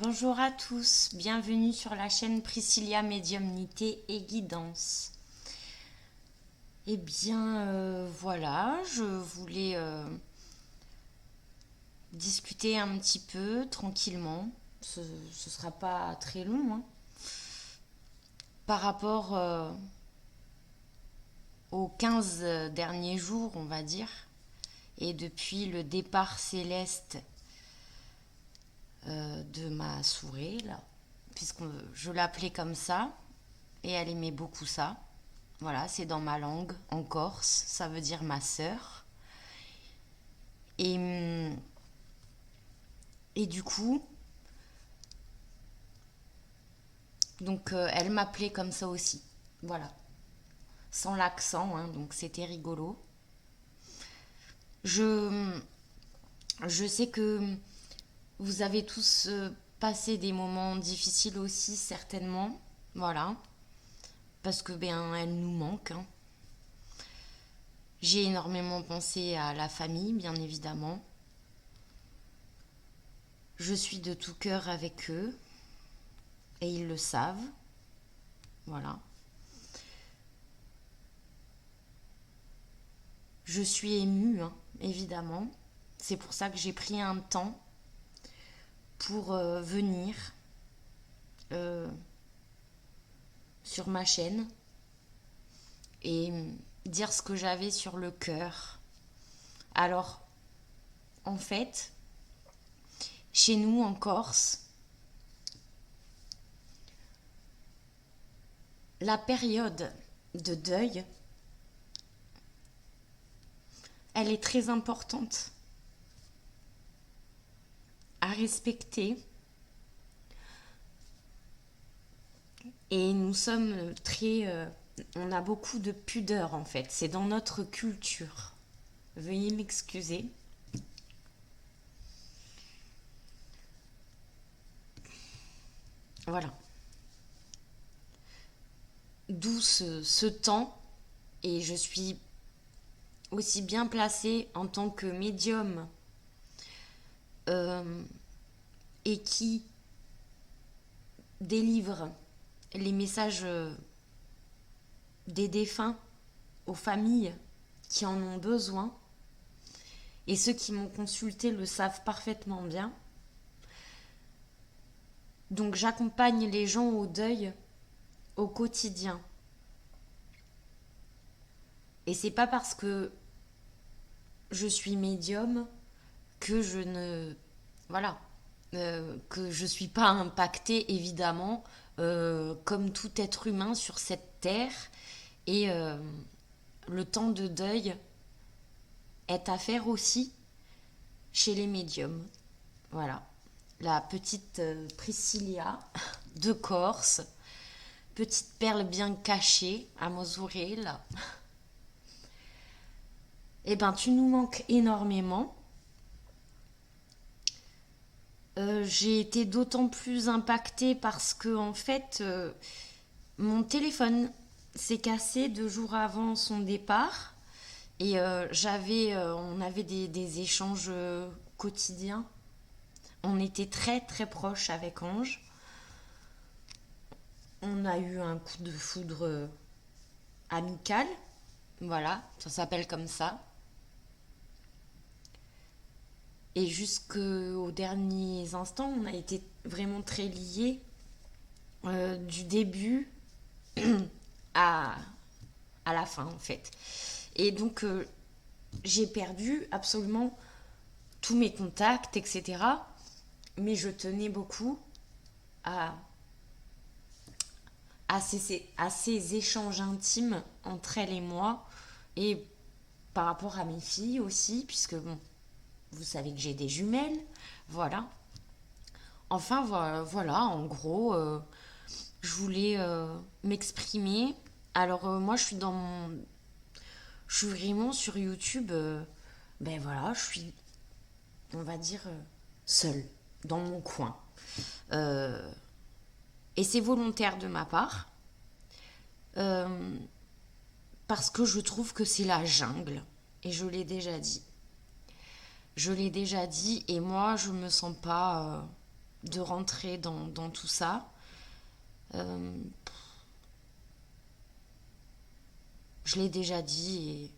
Bonjour à tous, bienvenue sur la chaîne Priscilla Médiumnité et Guidance. Eh bien, voilà, je voulais discuter un petit peu tranquillement. Ce sera pas très long, hein. Par rapport aux 15 derniers jours, on va dire, et depuis le départ céleste de ma souris, là, puisque je l'appelais comme ça, et elle aimait beaucoup ça. Voilà, c'est dans ma langue, en corse, ça veut dire ma sœur. Et, et du coup, donc elle m'appelait comme ça aussi. Voilà, sans l'accent, hein, donc c'était rigolo. Je, je sais que vous avez tous passé des moments difficiles aussi, certainement. Voilà, parce que ben elle nous manque, hein. J'ai énormément pensé à la famille, bien évidemment. Je suis de tout cœur avec eux et ils le savent. Voilà. Je suis émue, hein, évidemment. C'est pour ça que j'ai pris un temps pour venir euh, sur ma chaîne et dire ce que j'avais sur le cœur. Alors, en fait, chez nous en Corse, la période de deuil, elle est très importante à respecter et nous sommes très... on a beaucoup de pudeur en fait, c'est dans notre culture. Veuillez m'excuser. Voilà. D'où ce temps et je suis aussi bien placée en tant que médium euh, et qui délivre les messages des défunts aux familles qui en ont besoin. Et ceux qui m'ont consulté le savent parfaitement bien. Donc j'accompagne les gens au deuil au quotidien. Et c'est pas parce que je suis médium que je ne... Voilà. Que je suis pas impactée, évidemment, comme tout être humain sur cette terre. Et le temps de deuil est à faire aussi chez les médiums. Voilà. La petite Priscilla de Corse, petite perle bien cachée à Mosurel. Eh ben, tu nous manques énormément. J'ai été d'autant plus impactée parce que, en fait, mon téléphone s'est cassé 2 jours avant son départ. Et on avait des échanges quotidiens. On était très très proches avec Ange. On a eu un coup de foudre amical. Voilà, ça s'appelle comme ça. Et jusqu'aux derniers instants, on a été vraiment très liés du début à, à la fin en fait. Et donc j'ai perdu absolument tous mes contacts, etc. Mais je tenais beaucoup à, à ces échanges intimes entre elle et moi. Et par rapport à mes filles aussi, puisque bon, vous savez que j'ai des jumelles. Voilà. Enfin, voilà, en gros, je voulais m'exprimer. Alors, moi, je suis vraiment sur YouTube. Ben voilà, je suis, on va dire, seule, dans mon coin. Euh, et c'est volontaire de ma part, euh, parce que je trouve que c'est la jungle. Et je l'ai déjà dit. Je l'ai déjà dit, et moi, je me sens pas de rentrer dans tout ça. Euh, je l'ai déjà dit et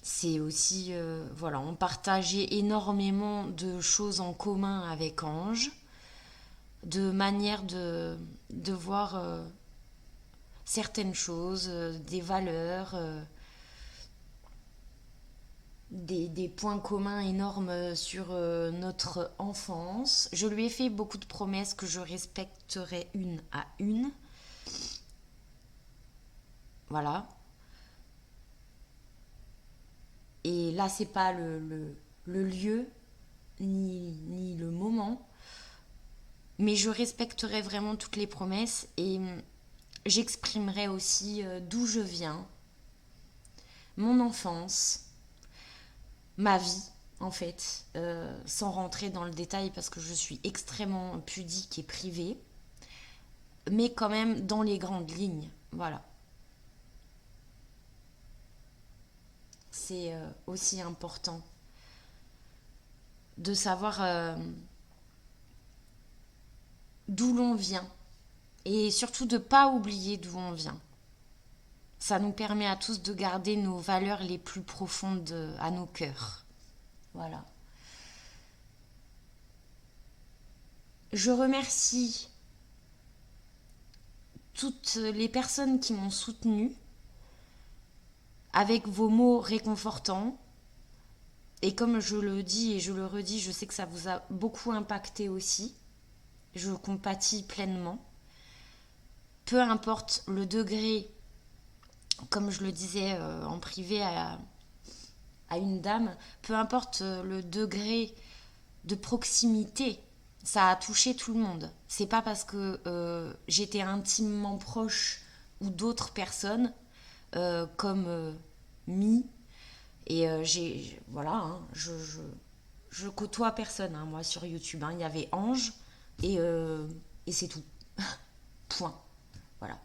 c'est aussi, voilà, on partageait énormément de choses en commun avec Ange, de manière de voir certaines choses, des valeurs, des points communs énormes sur notre enfance. Je lui ai fait beaucoup de promesses que je respecterai une à une. Voilà. Et là, c'est pas le lieu ni le moment, mais je respecterai vraiment toutes les promesses et j'exprimerai aussi d'où je viens, mon enfance, ma vie, en fait, sans rentrer dans le détail parce que je suis extrêmement pudique et privée, mais quand même dans les grandes lignes. Voilà. C'est aussi important de savoir d'où l'on vient et surtout de ne pas oublier d'où on vient. Ça nous permet à tous de garder nos valeurs les plus profondes à nos cœurs. Voilà. Je remercie toutes les personnes qui m'ont soutenue avec vos mots réconfortants. Et comme je le dis et je le redis, je sais que ça vous a beaucoup impacté aussi. Je compatis pleinement. Peu importe le degré, comme je le disais en privé à une dame, peu importe le degré de proximité, ça a touché tout le monde. C'est pas parce que j'étais intimement proche ou d'autres personnes comme Mi et voilà, hein, je côtoie personne hein, moi sur YouTube. Hein. Il y avait Ange et c'est tout. Point. Voilà.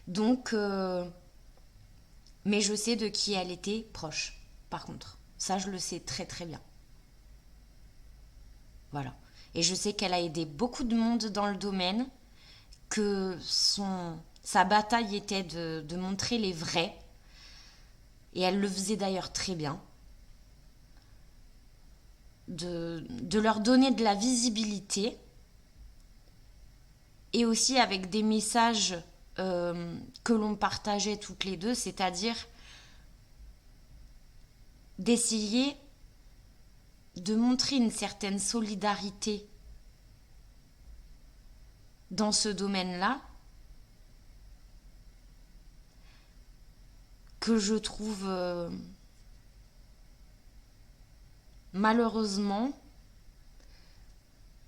Donc, mais je sais de qui elle était proche. Par contre, ça je le sais très très bien. Voilà. Et je sais qu'elle a aidé beaucoup de monde dans le domaine, que sa bataille était de montrer les vrais. Et elle le faisait d'ailleurs très bien. De leur donner de la visibilité. Et aussi avec des messages que l'on partageait toutes les deux, c'est-à-dire d'essayer de montrer une certaine solidarité dans ce domaine-là que je trouve malheureusement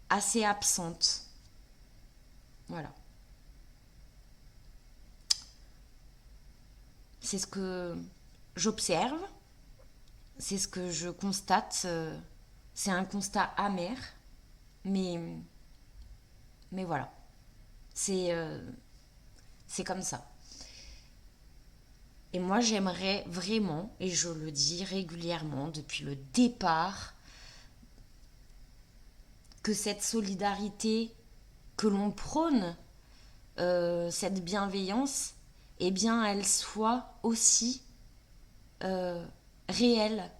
assez absente. Voilà. C'est ce que j'observe, c'est ce que je constate. C'est un constat amer, mais, mais voilà. C'est comme ça. Et moi, j'aimerais vraiment, et je le dis régulièrement depuis le départ, que cette solidarité que l'on prône, cette bienveillance, eh bien, elle soit aussi réelle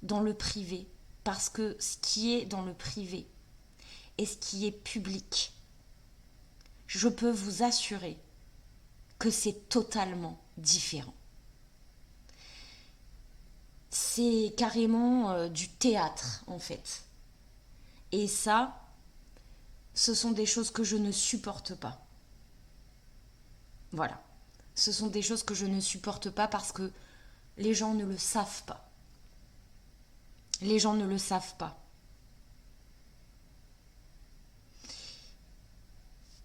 dans le privé. Parce que ce qui est dans le privé et ce qui est public, je peux vous assurer que c'est totalement différent. C'est carrément du théâtre, en fait. Et ça, ce sont des choses que je ne supporte pas. Voilà. Ce sont des choses que je ne supporte pas parce que les gens ne le savent pas. Les gens ne le savent pas.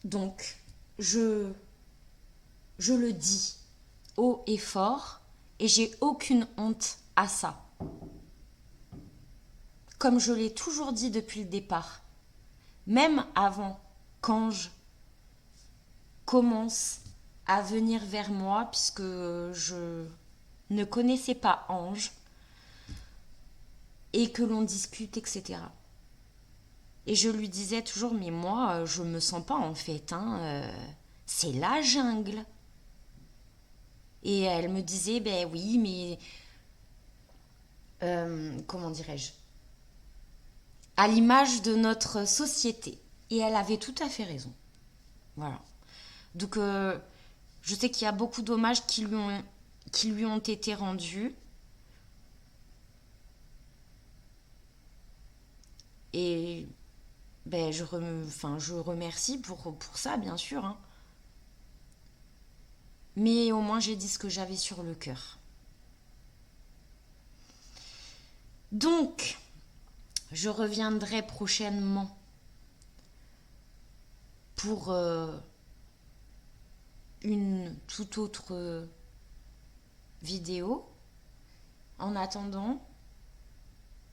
Donc, je le dis haut et fort et j'ai aucune honte à ça. Comme je l'ai toujours dit depuis le départ, même avant qu'Ange commence à venir vers moi, puisque je ne connaissais pas Ange, et que l'on discute, etc. Et je lui disais toujours, mais moi, je me sens pas en fait, hein, c'est la jungle. Et elle me disait, ben oui, mais comment dirais-je, à l'image de notre société. Et elle avait tout à fait raison. Voilà. Donc, je sais qu'il y a beaucoup d'hommages qui lui ont été rendus. Et ben, je remercie pour ça, bien sûr, hein. Mais au moins, j'ai dit ce que j'avais sur le cœur. Donc, je reviendrai prochainement pour une toute autre vidéo. En attendant,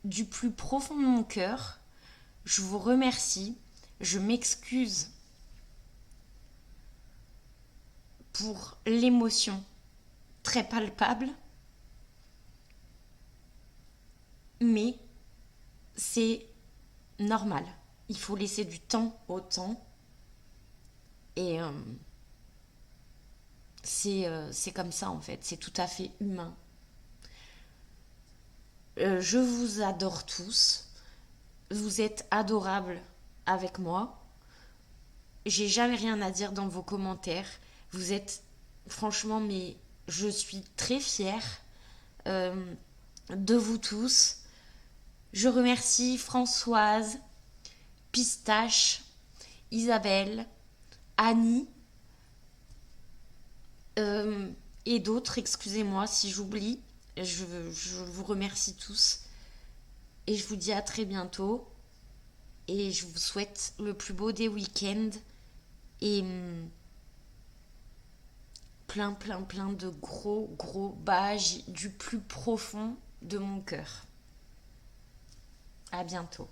du plus profond de mon cœur, je vous remercie. Je m'excuse pour l'émotion très palpable, mais c'est normal. Il faut laisser du temps au temps. Et c'est comme ça en fait. C'est tout à fait humain. Je vous adore tous. Vous êtes adorables avec moi. J'ai jamais rien à dire dans vos commentaires. Vous êtes franchement, mais je suis très fière euh, de vous tous. Je remercie Françoise, Pistache, Isabelle, Annie euh, et d'autres. Excusez-moi si j'oublie. Je vous remercie tous et je vous dis à très bientôt. Et je vous souhaite le plus beau des week-ends et plein de gros bages du plus profond de mon cœur. À bientôt.